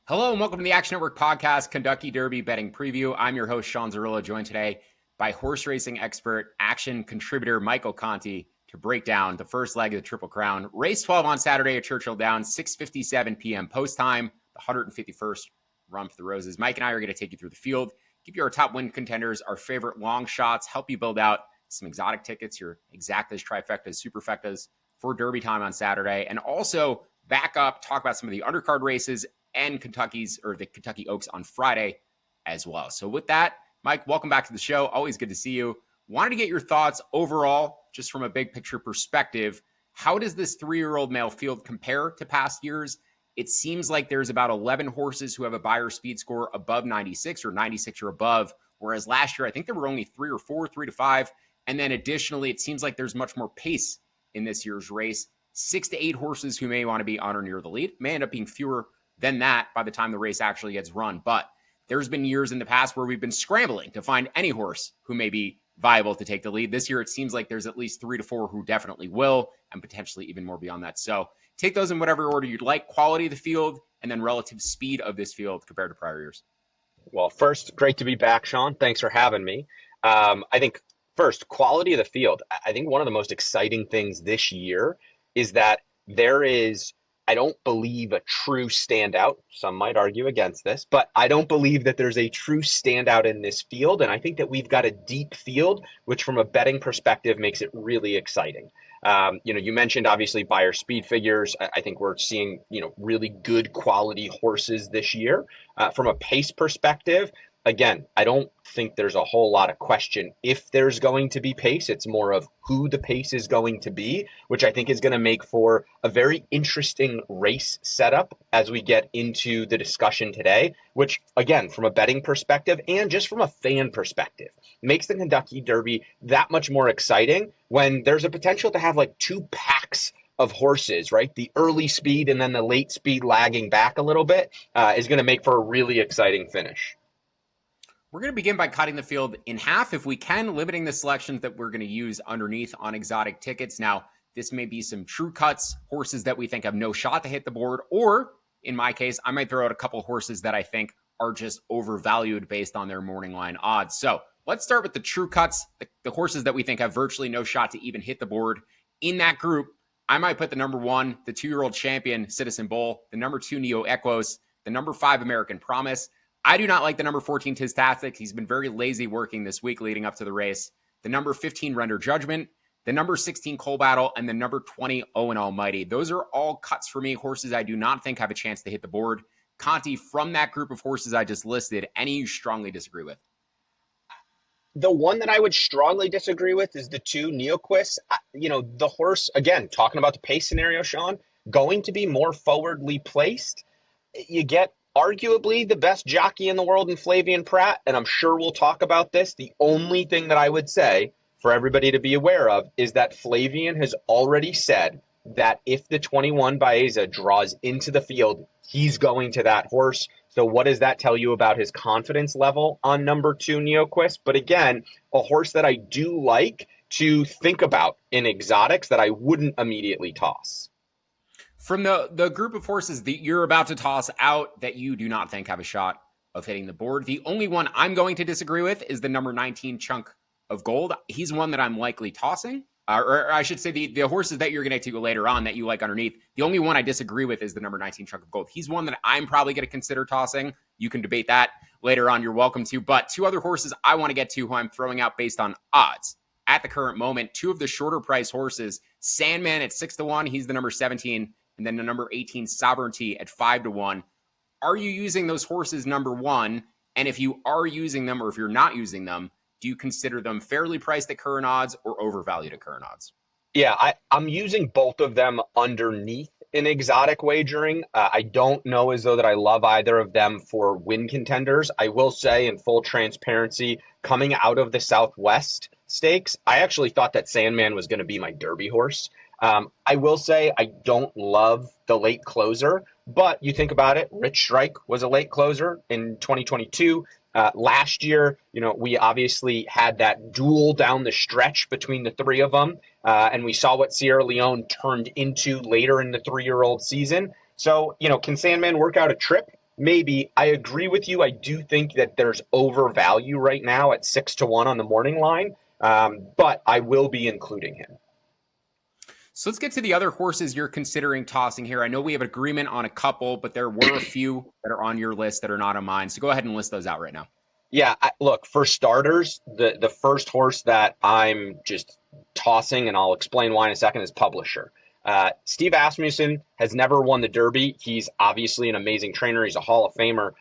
Hello and welcome to the Action Network podcast, Kentucky Derby Betting Preview. I'm your host, Sean Zerillo, joined today by horse racing expert, action contributor Michael Conti to break down the first leg of the Triple Crown. Race 12 on Saturday at Churchill Downs, 6:57 p.m. post time, the 151st Run for the Roses. Mike and I are going to take you through the field, give you our top win contenders, our favorite long shots, help you build out some exotic tickets, your exactas, trifectas, superfectas for Derby time on Saturday, and also back up, talk about some of the undercard races and the Kentucky Oaks on Friday as well. So with that, Mike, welcome back to the show. Always good to see you. Wanted to get your thoughts overall, just from a big picture perspective. How does this 3-year-old male field compare to past years? It seems like there's about 11 horses who have a buyer speed score above 96 or 96 or above, whereas last year, I think there were only 3 to 5. And then additionally, it seems like there's much more pace in this year's race. 6 to 8 horses who may want to be on or near the lead may end up being fewer than that by the time the race actually gets run. But there's been years in the past where we've been scrambling to find any horse who may be viable to take the lead. This year, it seems like there's at least 3 to 4 who definitely will, and potentially even more beyond that. So take those in whatever order you'd like. Quality of the field, and then relative speed of this field compared to prior years. Well, first, great to be back, Sean. Thanks for having me. I think first, quality of the field. I think one of the most exciting things this year is that there is, I don't believe, a true standout. Some might argue against this, but I don't believe that there's a true standout in this field. And I think that we've got a deep field, which from a betting perspective makes it really exciting. You mentioned obviously buyer speed figures. I think we're seeing, really good quality horses this year. From a pace perspective, again, I don't think there's a whole lot of question if there's going to be pace. It's more of who the pace is going to be, which I think is going to make for a very interesting race setup as we get into the discussion today, which, again, from a betting perspective and just from a fan perspective, makes the Kentucky Derby that much more exciting when there's a potential to have like 2 packs of horses, right? The early speed and then the late speed lagging back a little bit is going to make for a really exciting finish. We're going to begin by cutting the field in half, if we can, limiting the selections that we're going to use underneath on exotic tickets. Now, this may be some true cuts, horses that we think have no shot to hit the board, or in my case, I might throw out a couple horses that I think are just overvalued based on their morning line odds. So let's start with the true cuts, the horses that we think have virtually no shot to even hit the board. In that group, I might put the number 1, the 2-year-old champion, Citizen Bull, the number 2, Neo Equos, the number 5, American Promise. I do not like the number 14, Tistastic. He's been very lazy working this week leading up to the race. The number 15, Render Judgment. The number 16, Coal Battle. And the number 20, Owen Almighty. Those are all cuts for me, horses I do not think have a chance to hit the board. Conti, from that group of horses I just listed, any you strongly disagree with? The one that I would strongly disagree with is the 2, Neoquist. The horse, again, talking about the pace scenario, Sean, going to be more forwardly placed. You get arguably the best jockey in the world in Flavien Prat, and I'm sure we'll talk about this. The only thing that I would say for everybody to be aware of is that Flavien has already said that if the 21 Baeza draws into the field, he's going to that horse. So what does that tell you about his confidence level on number 2, Neoquist? But again, a horse that I do like to think about in exotics that I wouldn't immediately toss. From the group of horses that you're about to toss out that you do not think have a shot of hitting the board, the only one I'm going to disagree with is the number 19, Chunk of Gold. He's one that I'm likely tossing. Or I should say the horses that you're going to go later on that you like underneath. The only one I disagree with is the number 19, Chunk of Gold. He's one that I'm probably going to consider tossing. You can debate that later on. You're welcome to. But 2 other horses I want to get to who I'm throwing out based on odds. At the current moment, 2 of the shorter price horses, Sandman at 6 to 1. He's the number 17. And then the number 18, Sovereignty, at 5 to 1. Are you using those horses, number 1? And if you are using them, or if you're not using them, do you consider them fairly priced at current odds or overvalued at current odds? Yeah, I'm using both of them underneath in exotic wagering. I don't know as though that I love either of them for win contenders. I will say, in full transparency, coming out of the Southwest Stakes, I actually thought that Sandman was going to be my Derby horse. I will say I don't love the late closer, but you think about it, Rich Strike was a late closer in 2022. Last year, we obviously had that duel down the stretch between the 3 of them, and we saw what Sierra Leone turned into later in the 3-year-old season. So, can Sandman work out a trip maybe. I agree with you. I do think that there's overvalue right now at 6-1 on the morning line, but I will be including him. So let's get to the other horses you're considering tossing here. I know we have an agreement on a couple, but there were a few that are on your list that are not on mine. So go ahead and list those out right now. Yeah, look, for starters, the first horse that I'm just tossing, and I'll explain why in a second, is Publisher. Steve Asmussen has never won the Derby. He's obviously an amazing trainer. He's a Hall of Famer.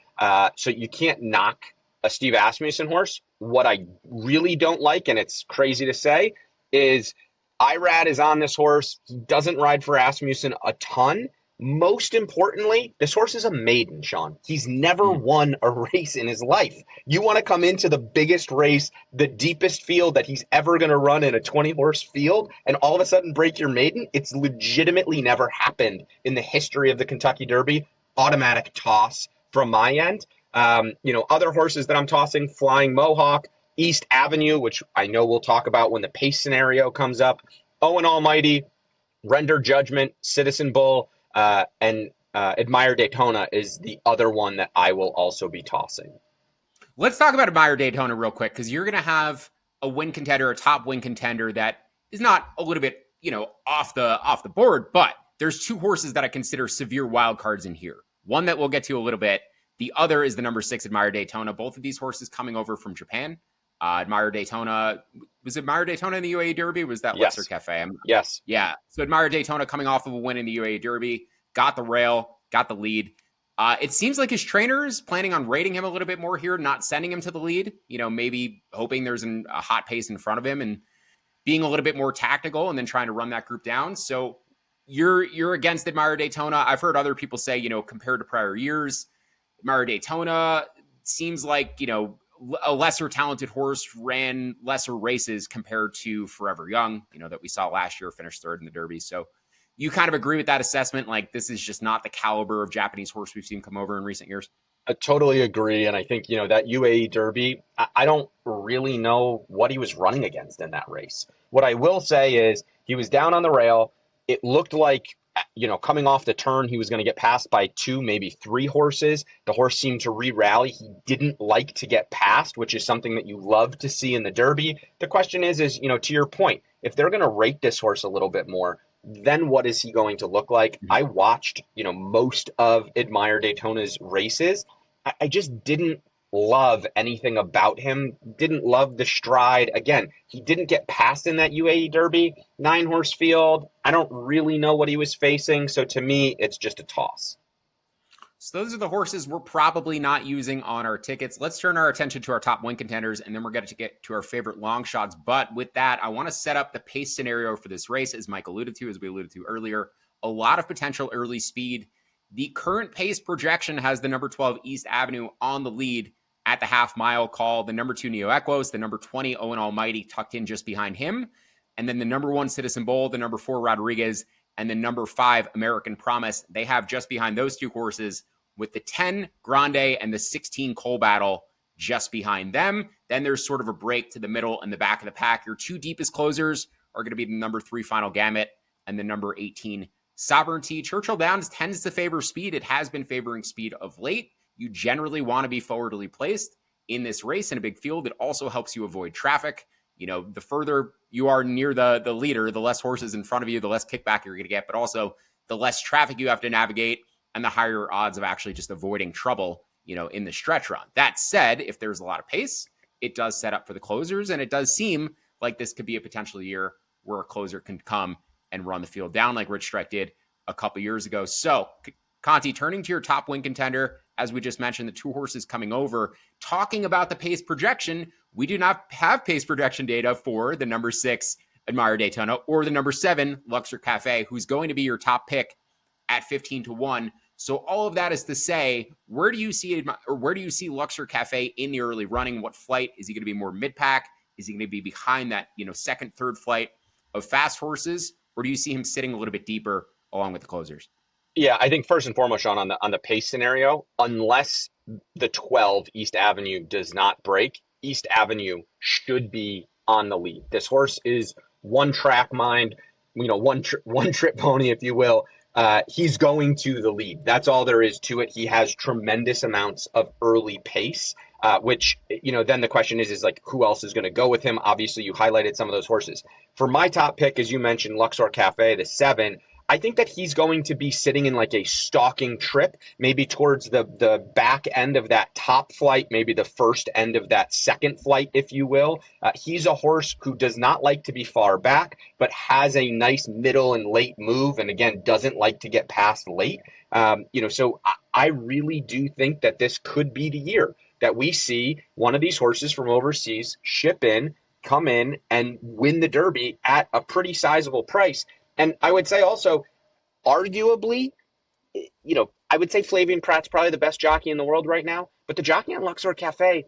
So you can't knock a Steve Asmussen horse. What I really don't like, and it's crazy to say, is Irad is on this horse. He doesn't ride for Asmussen a ton. Most importantly, this horse is a maiden, Sean. He's never won a race in his life. You want to come into the biggest race, the deepest field that he's ever going to run in a 20-horse field, and all of a sudden break your maiden? It's legitimately never happened in the history of the Kentucky Derby. Automatic toss from my end. Other horses that I'm tossing, Flying Mohawk, East Avenue, which I know we'll talk about when the pace scenario comes up, Owen Almighty, Render Judgment, Citizen Bull, and Admire Daytona is the other one that I will also be tossing. Let's talk about Admire Daytona real quick, because you're going to have a win contender, a top win contender that is not a little bit, off the board, but there's two horses that I consider severe wild cards in here. One that we'll get to a little bit. The other is the number 6 Admire Daytona. Both of these horses coming over from Japan. Admire Daytona, was Admire Daytona in the UAE Derby? Was that Yes. Luxor Cafe? Yes. Yeah. So Admire Daytona coming off of a win in the UAE Derby, got the rail, got the lead. It seems like his trainer is planning on rating him a little bit more here, not sending him to the lead, maybe hoping there's a hot pace in front of him and being a little bit more tactical and then trying to run that group down. So you're against Admire Daytona. I've heard other people say, compared to prior years, Admire Daytona seems like, a lesser talented horse, ran lesser races compared to Forever Young, that we saw last year, finished third in the Derby. So you kind of agree with that assessment? Like, this is just not the caliber of Japanese horse we've seen come over in recent years? I totally agree. And I think, that UAE Derby, I don't really know what he was running against in that race. What I will say is he was down on the rail. It looked like, coming off the turn, he was going to get passed by 2, maybe 3 horses. The horse seemed to re-rally. He didn't like to get passed, which is something that you love to see in the Derby. The question is, to your point, if they're going to rate this horse a little bit more, then what is he going to look like? I watched, most of Admire Daytona's races. I just didn't love anything about him. Didn't love the stride. Again, he didn't get passed in that UAE Derby, 9-horse field. I don't really know what he was facing. So to me, it's just a toss. So those are the horses we're probably not using on our tickets. Let's turn our attention to our top win contenders, and then we're going to get to our favorite long shots. But with that, I want to set up the pace scenario for this race, as Mike alluded to, as we alluded to earlier. A lot of potential early speed. The current pace projection has the number 12 East Avenue on the lead at the half-mile call. The number 2 Neo Equos, the number 20 Owen Almighty tucked in just behind him. And then the number 1 Citizen Bull, the number 4 Rodriguez, and the number 5 American Promise. They have just behind those two horses, with the 10 Grande and the 16 Coal Battle just behind them. Then there's sort of a break to the middle and the back of the pack. Your two deepest closers are going to be the number 3 Final Gamut and the number 18 Sovereignty. Churchill Downs tends to favor speed. It has been favoring speed of late. You generally want to be forwardly placed in this race in a big field. It also helps you avoid traffic. The further you are near the leader, the less horses in front of you, the less kickback you're going to get, but also the less traffic you have to navigate and the higher odds of actually just avoiding trouble, in the stretch run. That said, if there's a lot of pace, it does set up for the closers, and it does seem like this could be a potential year where a closer can come and run the field down like Rich Strike did a couple years ago. So, Conti, turning to your top win contender, as we just mentioned, the two horses coming over, talking about the pace projection, we do not have pace projection data for the number 6 Admire Daytona or the number 7 Luxor Cafe, who's going to be your top pick at 15-1. So all of that is to say, where do you see Luxor Cafe in the early running? What flight? Is he going to be more mid-pack? Is he going to be behind that, second, third flight of fast horses? Or do you see him sitting a little bit deeper along with the closers? Yeah, I think first and foremost, Sean, on the pace scenario, unless the 12 East Avenue does not break, East Avenue should be on the lead. This horse is one track mind, one trip pony, if you will. he's going to the lead. That's all there is to it. He has tremendous amounts of early pace, which, then the question is like, who else is going to go with him? Obviously, you highlighted some of those horses. For my top pick, as you mentioned, Luxor Cafe, the 7, I think that he's going to be sitting in like a stalking trip, maybe towards the back end of that top flight, maybe the first end of that second flight, if you will. He's a horse who does not like to be far back, but has a nice middle and late move, and again, doesn't like to get past late. So I really do think that this could be the year that we see one of these horses from overseas ship in, come in, and win the Derby at a pretty sizable price. And I would say also, arguably, I would say Flavien Prat's probably the best jockey in the world right now, but the jockey on Luxor Cafe,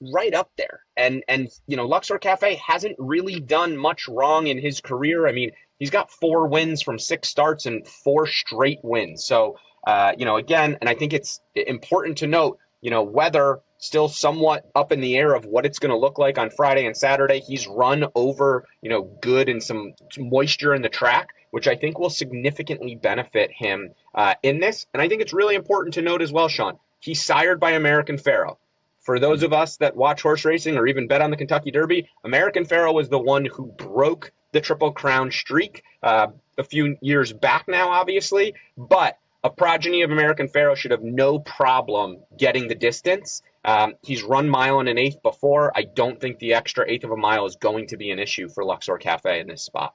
right up there. And Luxor Cafe hasn't really done much wrong in his career. I mean, he's got 4 wins from 6 starts and 4 straight wins. So, again, and I think it's important to note, weather still somewhat up in the air of what it's going to look like on Friday and Saturday. He's run over, good and some moisture in the track, which I think will significantly benefit him in this. And I think it's really important to note as well, Sean, he's sired by American Pharoah. For those of us that watch horse racing or even bet on the Kentucky Derby, American Pharoah was the one who broke the Triple Crown streak a few years back now, obviously, but a progeny of American Pharoah should have no problem getting the distance. He's run mile and an eighth before. I don't think the extra eighth of a mile is going to be an issue for Luxor Cafe in this spot.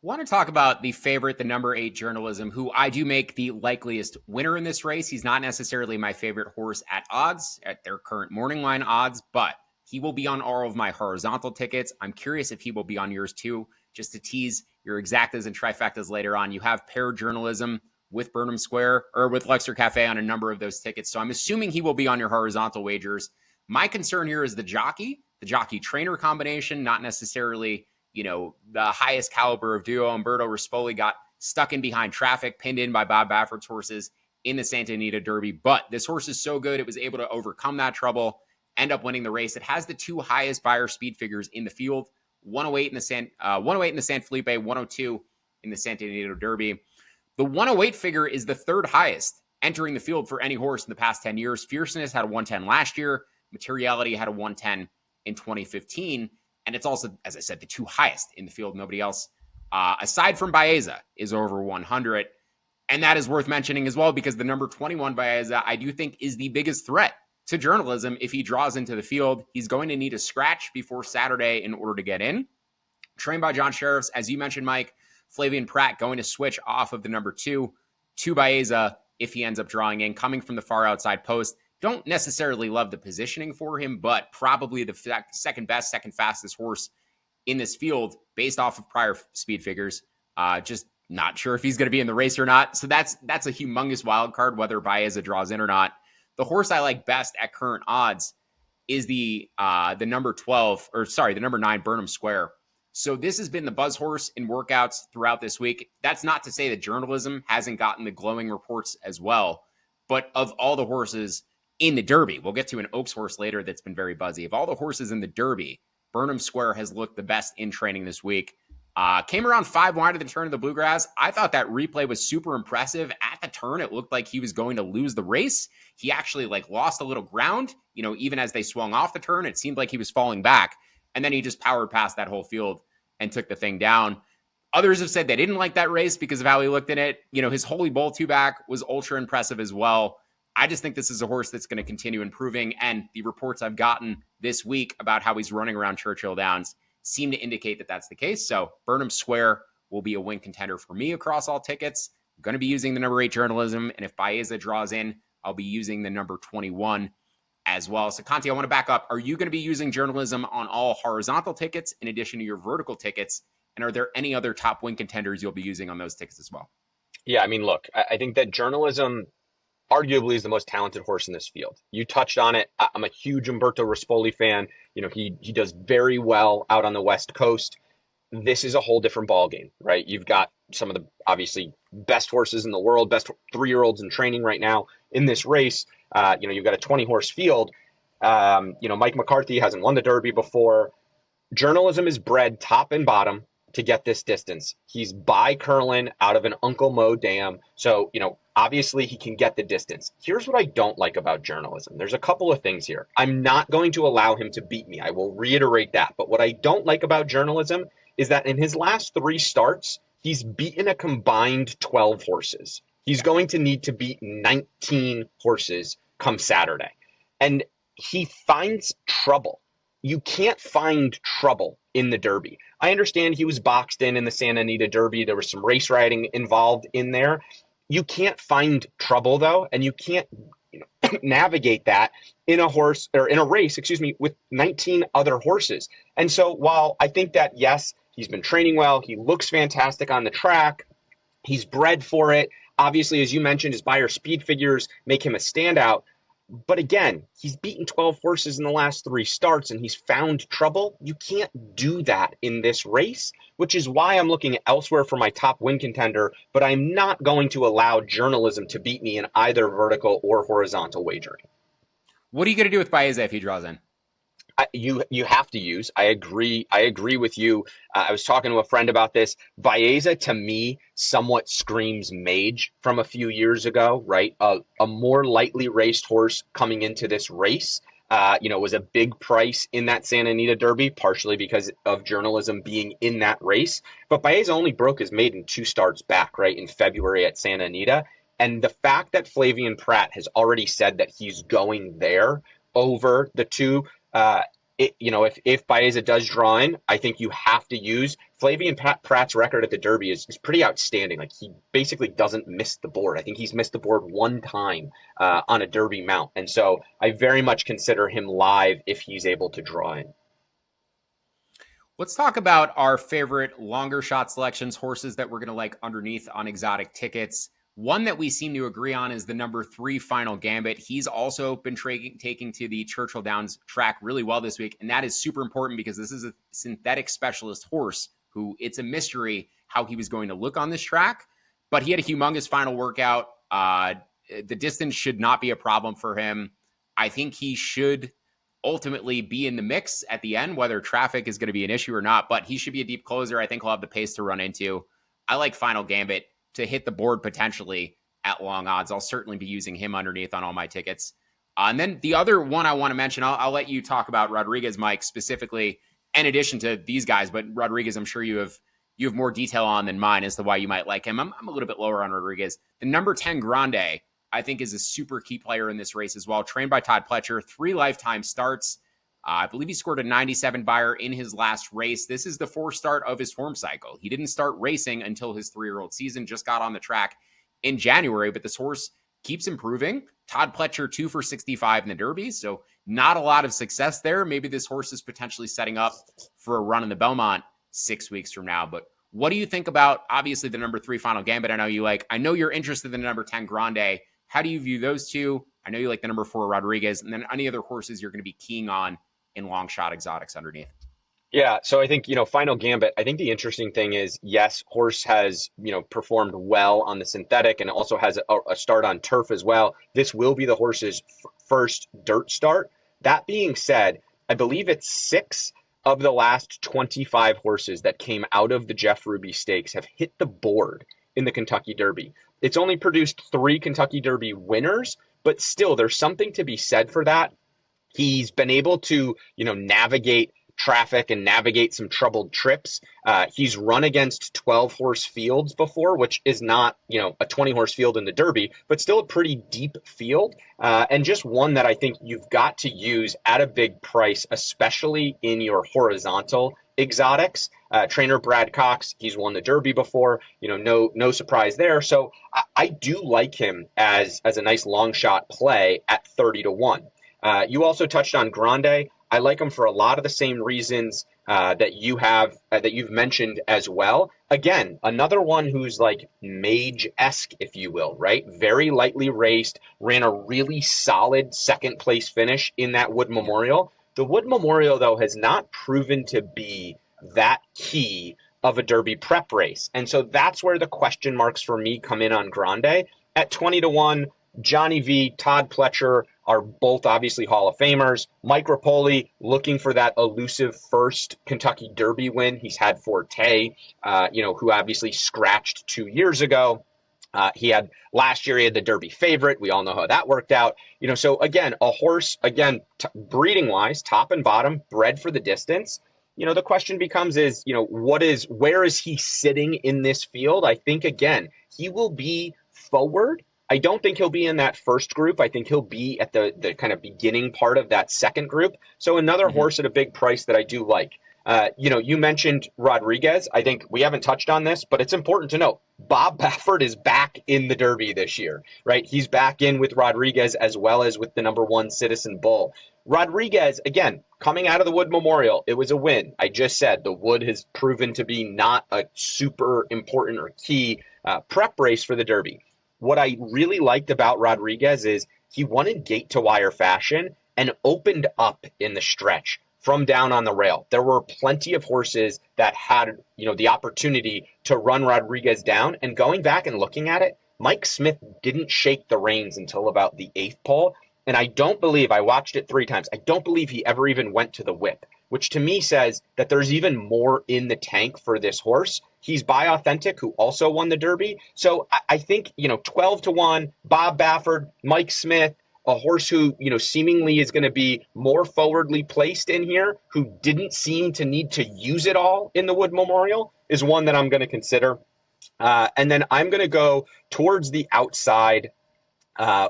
Want to talk about the favorite, the number 8 Journalism, who I do make the likeliest winner in this race. He's not necessarily my favorite horse at odds, at their current morning line odds, but he will be on all of my horizontal tickets. I'm curious if he will be on yours too. Just to tease your exactas and trifectas later on, you have pair Journalism with Burnham Square or with Luxor Cafe on a number of those tickets. So I'm assuming he will be on your horizontal wagers. My concern here is the jockey trainer combination, not necessarily, the highest caliber of duo. Umberto Rispoli got stuck in behind traffic, pinned in by Bob Baffert's horses in the Santa Anita Derby. But this horse is so good, it was able to overcome that trouble, end up winning the race. It has the 2 highest buyer speed figures in the field, 108 in the San Felipe, 102 in the Santa Anita Derby. The 108 figure is the 3rd highest entering the field for any horse in the past 10 years. Fierceness had a 110 last year. Materiality had a 110 in 2015. And it's also, as I said, the 2 highest in the field. Nobody else, aside from Baeza, is over 100. And that is worth mentioning as well, because the number 21 Baeza, I do think, is the biggest threat to Journalism if he draws into the field. He's going to need a scratch before Saturday in order to get in. Trained by John Sheriffs, as you mentioned, Mike, Flavien Prat going to switch off of the number 2 to Baeza if he ends up drawing in, coming from the far outside post. Don't necessarily love the positioning for him, but probably the second best, second fastest horse in this field based off of prior speed figures. Just not sure if he's going to be in the race or not. So that's a humongous wild card, whether Baeza draws in or not. The horse I like best at current odds is the number 9 Burnham Square. So this has been the buzz horse in workouts throughout this week. That's not to say that Journalism hasn't gotten the glowing reports as well, but of all the horses in the Derby, we'll get to an Oaks horse later that's been very buzzy. Of all the horses in the Derby, Burnham Square has looked the best in training this week. Came around 5 wide at the turn of the Bluegrass. I thought that replay was super impressive. At the turn, it looked like he was going to lose the race. He actually lost a little ground. Even as they swung off the turn, it seemed like he was falling back. And then he just powered past that whole field and took the thing down. Others have said they didn't like that race because of how he looked in it. His Holy Bull 2-back was ultra impressive as well. I just think this is a horse that's going to continue improving. And the reports I've gotten this week about how he's running around Churchill Downs seem to indicate that that's the case. So Burnham Square will be a win contender for me across all tickets. I'm going to be using the number 8 Journalism. And if Baeza draws in, I'll be using the number 21 as well. So Conti, I want to back up. Are you going to be using Journalism on all horizontal tickets in addition to your vertical tickets? And are there any other top win contenders you'll be using on those tickets as well? Yeah, I mean, look, I think that Journalism arguably is the most talented horse in this field. You touched on it. I'm a huge Umberto Rispoli fan. He does very well out on the West Coast. This is a whole different ballgame, right? You've got some of the obviously best horses in the world, best 3-year-olds in training right now in this race. You've got a 20-horse field. Mike McCarthy hasn't won the Derby before. Journalism is bred top and bottom to get this distance. He's by Curlin out of an Uncle Mo dam. So, obviously he can get the distance. Here's what I don't like about journalism. There's a couple of things here. I'm not going to allow him to beat me. I will reiterate that. But what I don't like about journalism is that in his last 3 starts, he's beaten a combined 12 horses. He's going to need to beat 19 horses come Saturday. And he finds trouble. You can't find trouble in the Derby. I understand he was boxed in the Santa Anita Derby. There was some race riding involved in there. You can't find trouble, though, and you can't navigate that in a race, with 19 other horses. And so while I think that, yes, he's been training well, he looks fantastic on the track, he's bred for it. Obviously, as you mentioned, his Beyer speed figures make him a standout. But again, he's beaten 12 horses in the last 3 starts and he's found trouble. You can't do that in this race, which is why I'm looking elsewhere for my top win contender, but I'm not going to allow journalism to beat me in either vertical or horizontal wagering. What are you going to do with Baeza if he draws in? You have to use. I agree with you. I was talking to a friend about this. Baeza, to me, somewhat screams Mage from a few years ago, right? A more lightly raced horse coming into this race, was a big price in that Santa Anita Derby, partially because of journalism being in that race. But Baeza only broke his maiden 2 starts back, right, in February at Santa Anita. And the fact that Flavien Prat has already said that he's going there over the 2, if Baeza does draw in, I think you have to use. Flavien Prat's record at the Derby is pretty outstanding. Like, he basically doesn't miss the board. I think he's missed the board 1 time on a Derby mount. And so I very much consider him live if he's able to draw in. Let's talk about our favorite longer shot selections, horses that we're going to like underneath on exotic tickets. One that we seem to agree on is the number 3 Final Gambit. He's also been taking to the Churchill Downs track really well this week, and that is super important because this is a synthetic specialist horse who it's a mystery how he was going to look on this track, but he had a humongous final workout. The distance should not be a problem for him. I think he should ultimately be in the mix at the end, whether traffic is going to be an issue or not, but he should be a deep closer. I think he'll have the pace to run into. I like Final Gambit to hit the board potentially at long odds. I'll certainly be using him underneath on all my tickets. And then the other one I want to mention, I'll let you talk about Rodriguez, Mike, specifically, in addition to these guys. But Rodriguez, I'm sure you have more detail on than mine as to why you might like him. I'm a little bit lower on Rodriguez. The number 10 Grande, I think, is a super key player in this race as well. Trained by Todd Pletcher, 3 lifetime starts. I believe he scored a 97 Beyer in his last race. This is the 4th start of his form cycle. He didn't start racing until his 3-year-old season, just got on the track in January, but this horse keeps improving. Todd Pletcher, 2 for 65 in the Derby, so not a lot of success there. Maybe this horse is potentially setting up for a run in the Belmont 6 weeks from now. But what do you think about, obviously, the number 3 Final Gambit? I know you like. I know you're interested in the number 10 Grande. How do you view those two? I know you like the number 4 Rodriguez, and then any other horses you're going to be keying on in long shot exotics underneath. Yeah, so I think, Final Gambit, I think the interesting thing is, yes, horse has, performed well on the synthetic and also has a start on turf as well. This will be the horse's first dirt start. That being said, I believe it's 6 of the last 25 horses that came out of the Jeff Ruby Stakes have hit the board in the Kentucky Derby. It's only produced 3 Kentucky Derby winners, but still there's something to be said for that. He's been able to, navigate traffic and navigate some troubled trips. He's run against 12-horse fields before, which is not, a 20-horse field in the Derby, but still a pretty deep field. And just one that I think you've got to use at a big price, especially in your horizontal exotics. Trainer Brad Cox, he's won the Derby before, no surprise there. So I do like him as a nice long shot play at 30-1. You also touched on Grande. I like him for a lot of the same reasons that you've mentioned as well. Again, another one who's like Mage-esque, if you will, right? Very lightly raced, ran a really solid 2nd place finish in that Wood Memorial. The Wood Memorial, though, has not proven to be that key of a Derby prep race. And so that's where the question marks for me come in on Grande. At 20-1, Johnny V, Todd Pletcher, are both obviously Hall of Famers. Mike Rapoli looking for that elusive first Kentucky Derby win. He's had Forte, who obviously scratched 2 years ago. He had last year, he had the Derby favorite. We all know how that worked out. So again, a horse, again, breeding wise, top and bottom, bred for the distance. The question becomes where is he sitting in this field? I think, again, he will be forward. I don't think he'll be in that first group. I think he'll be at the kind of beginning part of that second group. So another horse at a big price that I do like. You mentioned Rodriguez. I think we haven't touched on this, but it's important to note Bob Baffert is back in the Derby this year, right? He's back in with Rodriguez as well as with the number 1 Citizen Bull. Rodriguez, again, coming out of the Wood Memorial, it was a win. I just said the Wood has proven to be not a super important or key prep race for the Derby. What I really liked about Rodriguez is he won in gate-to-wire fashion and opened up in the stretch from down on the rail. There were plenty of horses that had, the opportunity to run Rodriguez down. And going back and looking at it, Mike Smith didn't shake the reins until about the 8th pole. And I watched it 3 times. I don't believe he ever even went to the whip, which to me says that there's even more in the tank for this horse. He's by Authentic, who also won the Derby. So I think, 12-1, Bob Baffert, Mike Smith, a horse who, seemingly is going to be more forwardly placed in here, who didn't seem to need to use it all in the Wood Memorial, is one that I'm going to consider. And then I'm going to go towards the outside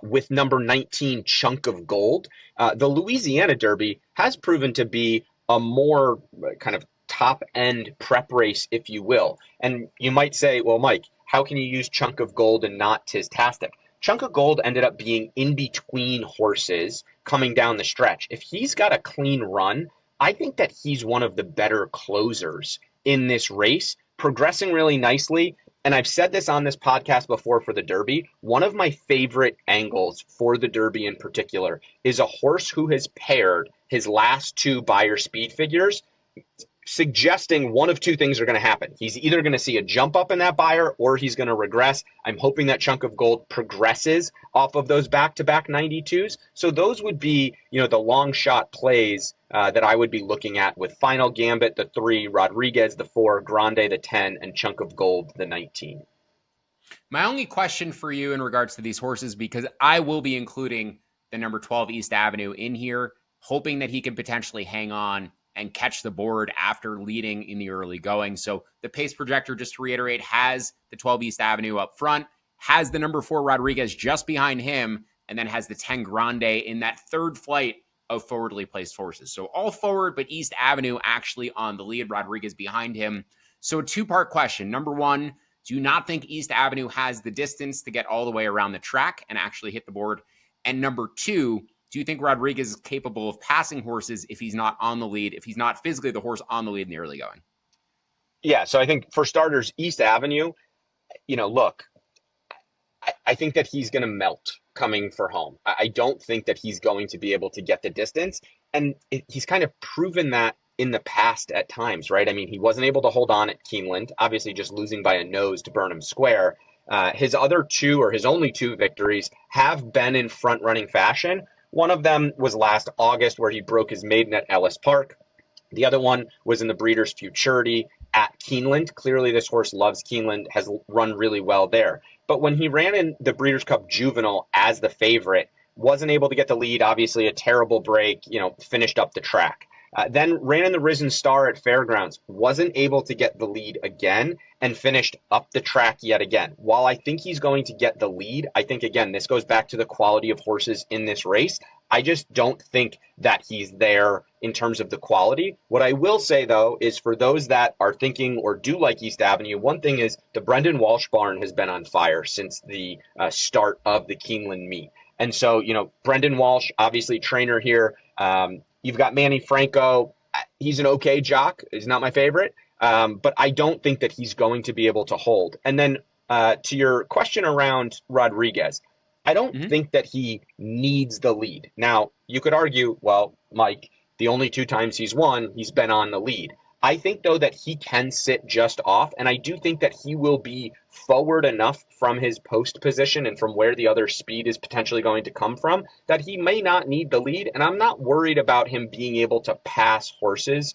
with number 19, Chunk of Gold. The Louisiana Derby has proven to be a more kind of top-end prep race, if you will. And you might say, well, Mike, how can you use Chunk of Gold and not Tistastic? Chunk of Gold ended up being in between horses coming down the stretch. If he's got a clean run, I think that he's one of the better closers in this race, progressing really nicely. And I've said this on this podcast before for the Derby. One of my favorite angles for the Derby in particular is a horse who has paired his last 2 Beyer speed figures, suggesting one of 2 things are going to happen. He's either going to see a jump up in that Beyer or he's going to regress. I'm hoping that Chunk of Gold progresses off of those back-to-back 92s. So those would be, the long shot plays that I would be looking at with Final Gambit, the 3, Rodriguez, the 4, Grande, the 10, and Chunk of Gold, the 19. My only question for you in regards to these horses, because I will be including the number 12 East Avenue in here, hoping that he can potentially hang on and catch the board after leading in the early going. So the pace projector, just to reiterate, has the 12 East Avenue up front, has the number 4 Rodriguez just behind him, and then has the 10 Grande in that third flight of forwardly placed horses. So all forward, but East Avenue actually on the lead, Rodriguez behind him. So a 2-part question. Number 1, do you not think East Avenue has the distance to get all the way around the track and actually hit the board? And number 2, do you think Rodriguez is capable of passing horses if he's not on the lead, if he's not physically the horse on the lead in the early going? Yeah, so I think for starters, East Avenue, look, I think that he's going to melt coming for home. I don't think that he's going to be able to get the distance. And he's kind of proven that in the past at times, right? I mean, he wasn't able to hold on at Keeneland, obviously just losing by a nose to Burnham Square. His other 2 or his only 2 victories have been in front-running fashion. One of them was last August where he broke his maiden at Ellis Park. The other one was in the Breeders' Futurity at Keeneland. Clearly, this horse loves Keeneland, has run really well there. But when he ran in the Breeders' Cup Juvenile as the favorite, wasn't able to get the lead, obviously a terrible break, finished up the track. Then ran in the Risen Star at Fairgrounds, wasn't able to get the lead again, and finished up the track yet again. While I think he's going to get the lead, I think, again, this goes back to the quality of horses in this race. I just don't think that he's there in terms of the quality. What I will say, though, is for those that are thinking or do like East Avenue, one thing is the Brendan Walsh barn has been on fire since the start of the Keeneland meet. And so, Brendan Walsh, obviously trainer here. You've got Manny Franco. He's an okay jock. He's not my favorite. But I don't think that he's going to be able to hold. And then to your question around Rodriguez, I don't think that he needs the lead. Now, you could argue, well, Mike, the only 2 times he's won, he's been on the lead. I think, though, that he can sit just off, and I do think that he will be forward enough from his post position and from where the other speed is potentially going to come from that he may not need the lead, and I'm not worried about him being able to pass horses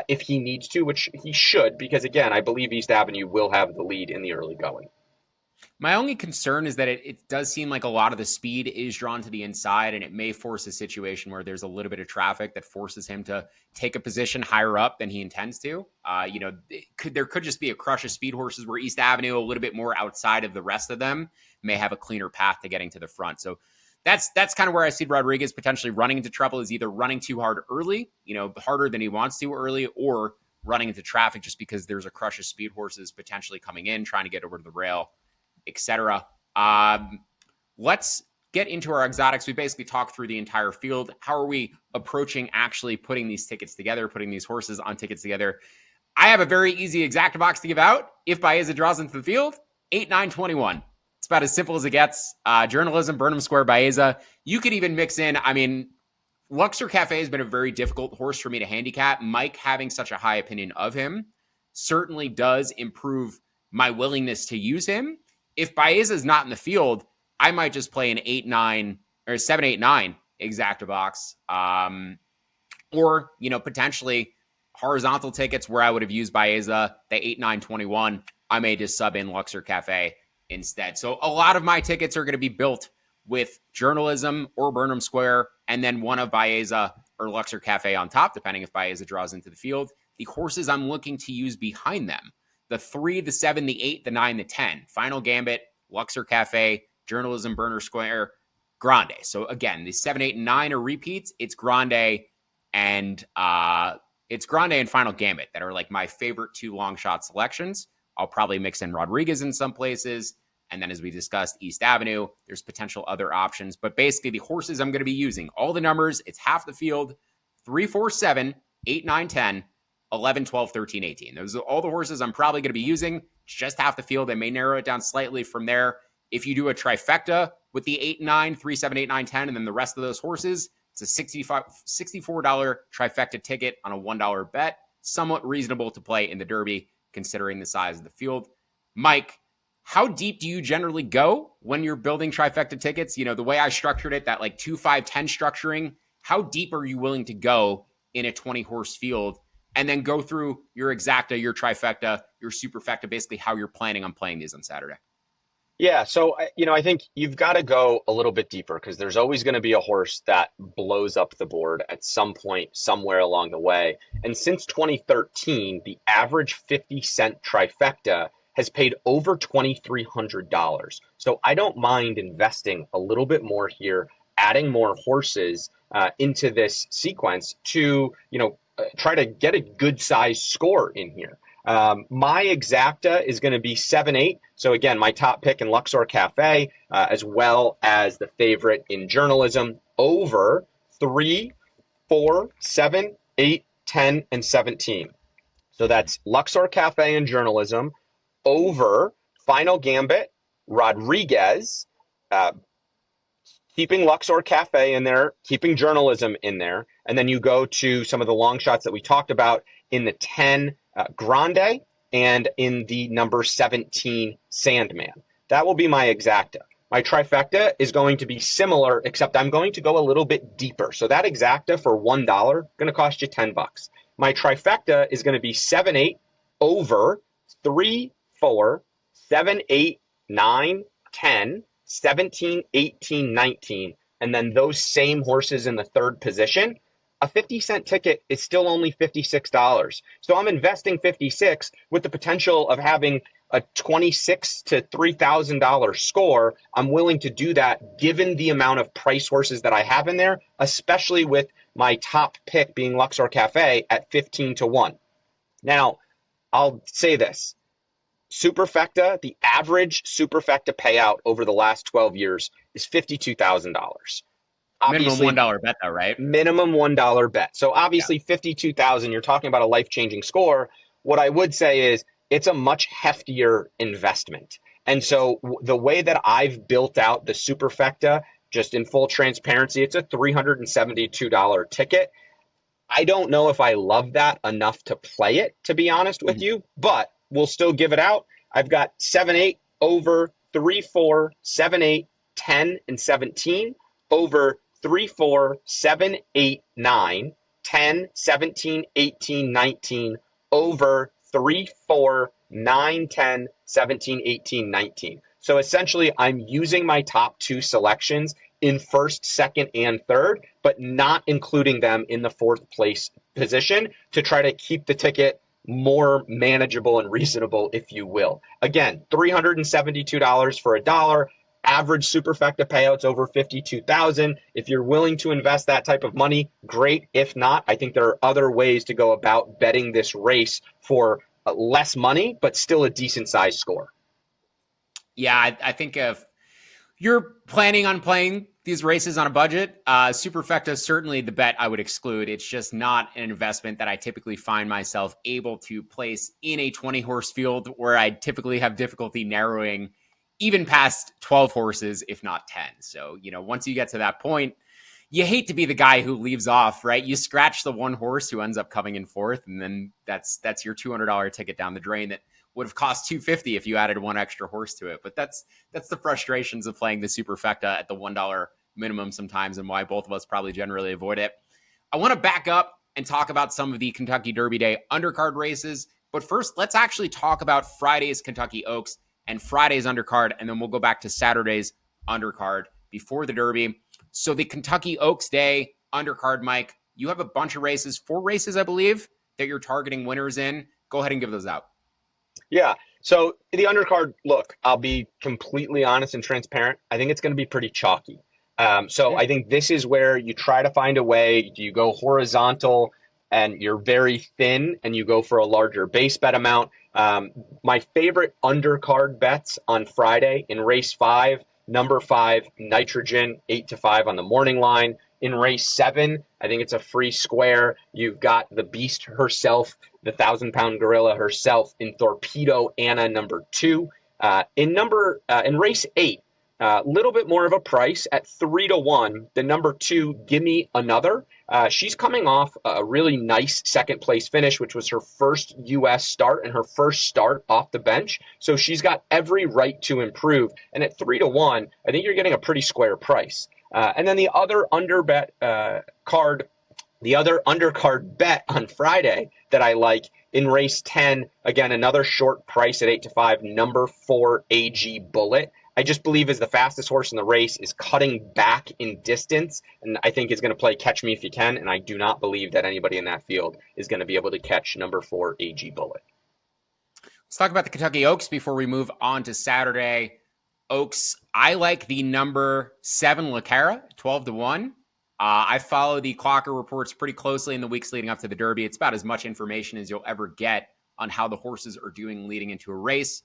if he needs to, which he should, because, again, I believe East Avenue will have the lead in the early going. My only concern is that it does seem like a lot of the speed is drawn to the inside, and it may force a situation where there's a little bit of traffic that forces him to take a position higher up than he intends to. There could just be a crush of speed horses where East Avenue, a little bit more outside of the rest of them, may have a cleaner path to getting to the front. So that's kind of where I see Rodriguez potentially running into trouble, is either running too hard early, harder than he wants to early, or running into traffic just because there's a crush of speed horses potentially coming in, trying to get over to the rail, etc. Let's get into our exotics. We basically talked through the entire field. How are we approaching actually putting these tickets together, putting these horses on tickets together? I have a very easy exacta box to give out. If Baeza draws into the field, 8, 9, 21. It's about as simple as it gets. Journalism, Burnham Square, Baeza. You could even mix in, Luxor Cafe has been a very difficult horse for me to handicap. Mike having such a high opinion of him certainly does improve my willingness to use him. If Baeza is not in the field, I might just play an 8, 9 or 7, 8, 9 exacta box. Or, potentially horizontal tickets where I would have used Baeza, the 8, 9, 21. I may just sub in Luxor Cafe instead. So a lot of my tickets are going to be built with journalism or Burnham Square, and then one of Baeza or Luxor Cafe on top, depending if Baeza draws into the field. The horses I'm looking to use behind them: the 3, the 7, the 8, the 9, the 10. Final Gambit, Luxor Cafe, Journalism, Burnham Square, Grande. So again, the 7, 8, and 9 are repeats. It's Grande and Final Gambit that are like my favorite 2 long shot selections. I'll probably mix in Rodriguez in some places. And then, as we discussed, East Avenue, there's potential other options. But basically, the horses I'm going to be using, all the numbers, it's half the field: 3, 4, 7, 8, 9, 10, 11, 12, 13, 18. Those are all the horses I'm probably going to be using. It's just half the field. I may narrow it down slightly from there. If you do a trifecta with the 8, 9, 3, 7, 8, 9, 10, and then the rest of those horses, it's a $64 trifecta ticket on a $1 bet. Somewhat reasonable to play in the Derby, considering the size of the field. Mike, how deep do you generally go when you're building trifecta tickets? The way I structured it, that like 2, 5, 10 structuring, how deep are you willing to go in a 20-horse field? And then go through your exacta, your trifecta, your superfecta, basically how you're planning on playing these on Saturday. Yeah, so I think you've got to go a little bit deeper, because there's always going to be a horse that blows up the board at some point, somewhere along the way. And since 2013, the average 50-cent trifecta has paid over $2,300. So I don't mind investing a little bit more here, adding more horses into this sequence to try to get a good size score in here. My exacta is going to be 7, 8. So again, my top pick in Luxor Cafe, as well as the favorite in journalism, over 3, 4, 7, 8, 10, and 17. So that's Luxor Cafe and journalism, over Final Gambit, Rodriguez, keeping Luxor Cafe in there, keeping journalism in there. And then you go to some of the long shots that we talked about in the 10 Grande and in the number 17 Sandman. That will be my exacta. My trifecta is going to be similar, except I'm going to go a little bit deeper. So that exacta for $1 going to cost you $10. My trifecta is going to be 7, 8 over 3, 4, 7, 8, 9, 10, 17, 18, 19, and then those same horses in the third position. A 50-cent ticket is still only $56. So I'm investing $56 with the potential of having a $26,000 to $3,000 score. I'm willing to do that given the amount of price horses that I have in there, especially with my top pick being Luxor Cafe at 15 to 1. Now, I'll say this. Superfecta, the average superfecta payout over the last 12 years is $52,000. Obviously, minimum $1 bet, though, right? Minimum $1 bet. So obviously, yeah. 52,000. You're talking about a life-changing score. What I would say is it's a much heftier investment. And so the way that I've built out the superfecta, just in full transparency, it's a $372 ticket. I don't know if I love that enough to play it, to be honest with you, but we'll still give it out. I've got 7-8 over 3-4, 7-8, 10, and 17 over 3-4, 7-8, 9, 10, 17, 18, 19 over 3-4, 9, 10, 17, 18, 19. So essentially, I'm using my top two selections in first, second, and third, but not including them in the fourth place position to try to keep the ticket more manageable and reasonable, if you will. Again, $372 for $1. Average superfecta payouts over 52,000. If you're willing to invest that type of money, great. If not, I think there are other ways to go about betting this race for less money, but still a decent size score. Yeah, I think if you're planning on playing these races on a budget, Superfecta is certainly the bet I would exclude. It's just not an investment that I typically find myself able to place in a 20-horse field where I typically have difficulty narrowing even past 12 horses, if not 10. So, once you get to that point, you hate to be the guy who leaves off, right? You scratch the one horse who ends up coming in fourth, and then that's your $200 ticket down the drain that would have cost $250 if you added one extra horse to it. But that's the frustrations of playing the Superfecta at the $1 minimum sometimes, and why both of us probably generally avoid it. I want to back up and talk about some of the Kentucky Derby Day undercard races. But first, let's actually talk about Friday's Kentucky Oaks and Friday's undercard, and then we'll go back to Saturday's undercard before the Derby. So the Kentucky Oaks Day undercard, Mike, you have a bunch of races, 4 races, I believe, that you're targeting winners in. Go ahead and give those out. Yeah. So the undercard, look, I'll be completely honest and transparent. I think it's going to be pretty chalky. I think this is where you try to find a way. You go horizontal and you're very thin and you go for a larger base bet amount. My favorite undercard bets on Friday in race 5, number 5, Nitrogen, 8-5 on the morning line. In race 7, I think it's a free square. You've got the beast herself, the 1,000-pound gorilla herself in Torpedo Anna, number 2. In race 8, a little bit more of a price at 3-1. The number 2, Gimme Another. She's coming off a really nice second place finish, which was her first U.S. start and her first start off the bench. So she's got every right to improve. And at 3-1, I think you're getting a pretty square price. And then the other undercard bet on Friday that I like in race 10, again, another short price at 8-5, number 4, AG Bullet. I just believe is the fastest horse in the race, is cutting back in distance, and I think is going to play Catch Me If You Can, and I do not believe that anybody in that field is going to be able to catch number 4, AG Bullet. Let's talk about the Kentucky Oaks before we move on to Saturday. Oaks, I like the number 7, Lacara, 12-1. I follow the Clocker reports pretty closely in the weeks leading up to the Derby. It's about as much information as you'll ever get on how the horses are doing leading into a race.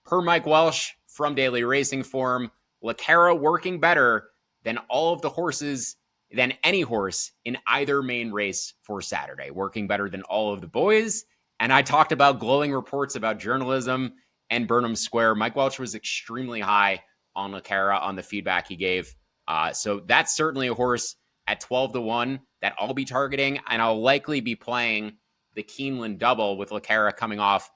Per Mike Welsh from Daily Racing Form, Lacara working better than all of the horses, than any horse in either main race for Saturday. Working better than all of the boys. And I talked about glowing reports about journalism and Burnham Square. Mike Welch was extremely high on Lacara on the feedback he gave. So that's certainly a horse at 12-1 that I'll be targeting, and I'll likely be playing the Keeneland double with Lacara coming off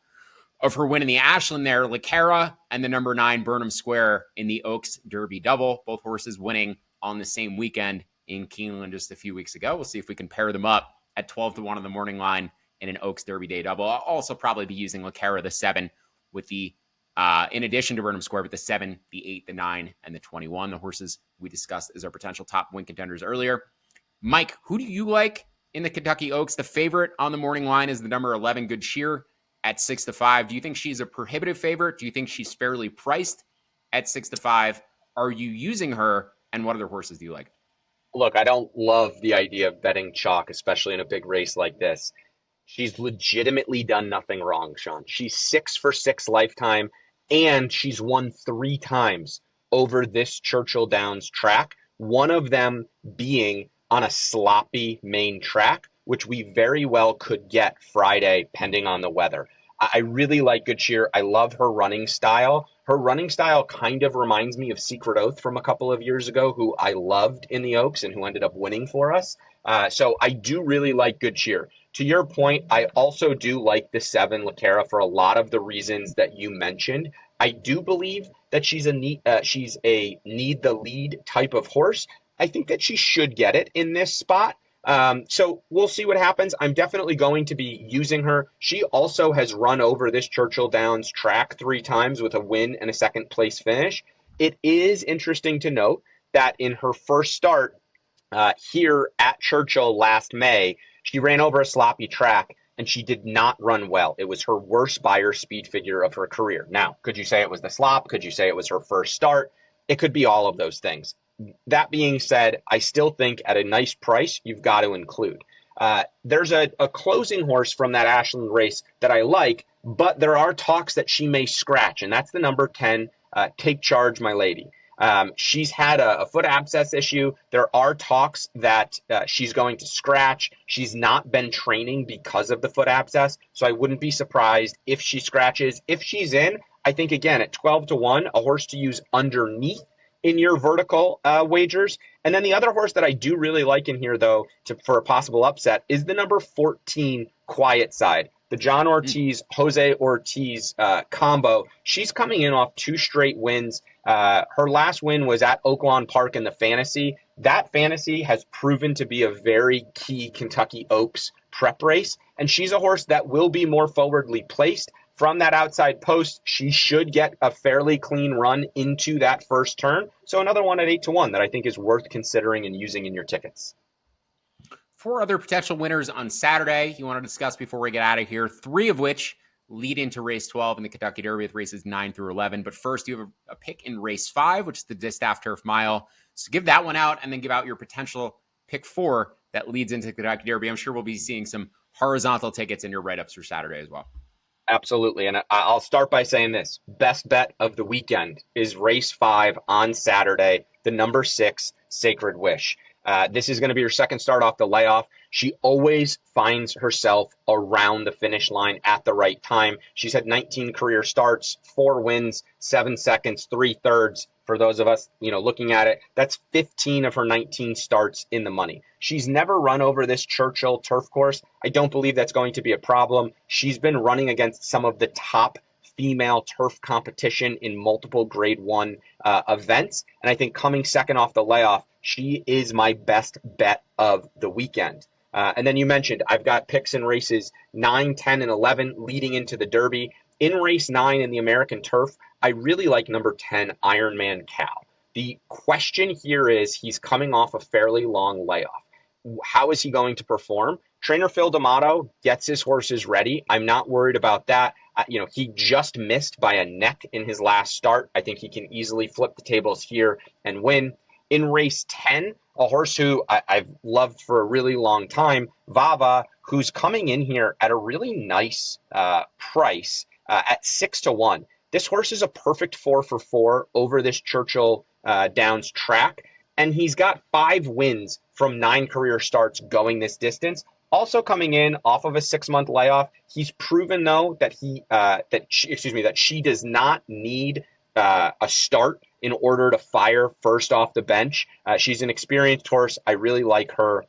of her win in the Ashland there. Lacara and the number 9 Burnham Square in the Oaks Derby double. Both horses winning on the same weekend in Keeneland just a few weeks ago. We'll see if we can pair them up at 12-1 on the morning line in an Oaks Derby Day double. I'll also probably be using Lacara the 7 with the, in addition to Burnham Square, with the 7, the 8, the 9, and the 21. The horses we discussed as our potential top win contenders earlier. Mike, who do you like in the Kentucky Oaks? The favorite on the morning line is the number 11, Good Cheer, at 6-5. Do you think she's a prohibitive favorite? Do you think she's fairly priced at 6-5? Are you using her? And what other horses do you like? Look, I don't love the idea of betting chalk, especially in a big race like this. She's legitimately done nothing wrong, Sean. She's 6 for 6 lifetime, and she's won 3 times over this Churchill Downs track, one of them being on a sloppy main track, which we very well could get Friday, pending on the weather. I really like Good Cheer. I love her running style. Her running style kind of reminds me of Secret Oath from a couple of years ago, who I loved in the Oaks and who ended up winning for us. So I do really like Good Cheer. To your point, I also do like the 7 Lacara for a lot of the reasons that you mentioned. I do believe that she's a need the lead type of horse. I think that she should get it in this spot. So we'll see what happens. I'm definitely going to be using her. She also has run over this Churchill Downs track 3 times with a win and a second place finish. It is interesting to note that in her first start here at Churchill last May, she ran over a sloppy track and she did not run well. It was her worst Beyer speed figure of her career. Now, could you say it was the slop? Could you say it was her first start? It could be all of those things. That being said, I still think at a nice price, you've got to include. There's a closing horse from that Ashland race that I like, but there are talks that she may scratch, and that's the number 10, Take Charge, My Lady. She's had a foot abscess issue. There are talks that she's going to scratch. She's not been training because of the foot abscess, so I wouldn't be surprised if she scratches. If she's in, I think, again, at 12-1, a horse to use underneath in your vertical wagers. And then the other horse that I do really like in here, though, for a possible upset is the number 14, Quiet Side. The John Ortiz, Jose Ortiz combo. She's coming in off 2 straight wins. Her last win was at Oaklawn Park in the Fantasy. That Fantasy has proven to be a very key Kentucky Oaks prep race, and she's a horse that will be more forwardly placed. From that outside post, she should get a fairly clean run into that first turn. So another one at 8-1 that I think is worth considering and using in your tickets. 4 other potential winners on Saturday you want to discuss before we get out of here, 3 of which lead into race 12 in the Kentucky Derby with races 9 through 11. But first, you have a pick in race 5, which is the Distaff Turf Mile. So give that one out and then give out your potential pick 4 that leads into the Kentucky Derby. I'm sure we'll be seeing some horizontal tickets in your write-ups for Saturday as well. Absolutely. And I'll start by saying this. Best bet of the weekend is race 5 on Saturday, the number 6, Sacred Wish. This is going to be her second start off the layoff. She always finds herself around the finish line at the right time. She's had 19 career starts, 4 wins, 7 seconds, 3/3. For those of us, looking at it, that's 15 of her 19 starts in the money. She's never run over this Churchill turf course. I don't believe that's going to be a problem. She's been running against some of the top female turf competition in multiple grade 1 events. And I think coming second off the layoff, she is my best bet of the weekend. And then you mentioned, I've got picks in races 9, 10, and 11 leading into the Derby. In race 9 in the American Turf, I really like number 10, Ironman Cal. The question here is he's coming off a fairly long layoff. How is he going to perform? Trainer Phil D'Amato gets his horses ready. I'm not worried about that. He just missed by a neck in his last start. I think he can easily flip the tables here and win. In race 10, a horse who I've loved for a really long time, Vava, who's coming in here at a really nice price at 6-1. This horse is a perfect 4-for-4 over this Churchill Downs track, and he's got 5 wins from 9 career starts going this distance. Also coming in off of a 6-month layoff, he's proven though that she does not need a start in order to fire first off the bench. She's an experienced horse. I really like her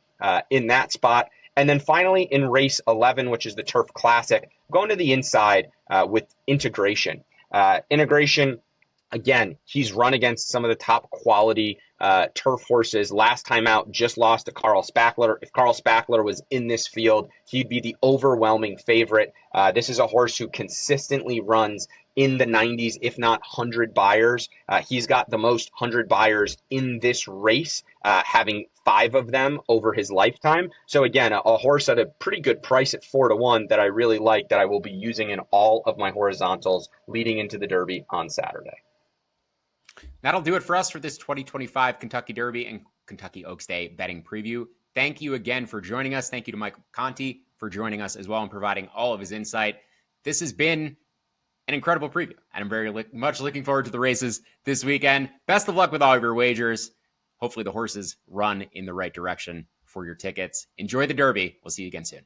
in that spot. And then finally in race 11, which is the Turf Classic, going to the inside with Integration. Integration, again, he's run against some of the top quality turf horses. Last time out, just lost to Carl Spackler. If Carl Spackler was in this field, he'd be the overwhelming favorite. This is a horse who consistently runs in the 90s, if not 100 buyers. He's got the most 100 buyers in this race, having 5 of them over his lifetime. So again, a horse at a pretty good price at 4-1 that I really like, that I will be using in all of my horizontals leading into the Derby on Saturday. That'll do it for us for this 2025 Kentucky Derby and Kentucky Oaks Day betting preview. Thank you again for joining us. Thank you to Mike Conti for joining us as well and providing all of his insight. This has been an incredible preview, and I'm very much looking forward to the races this weekend. Best of luck with all of your wagers. Hopefully the horses run in the right direction for your tickets. Enjoy the Derby. We'll see you again soon.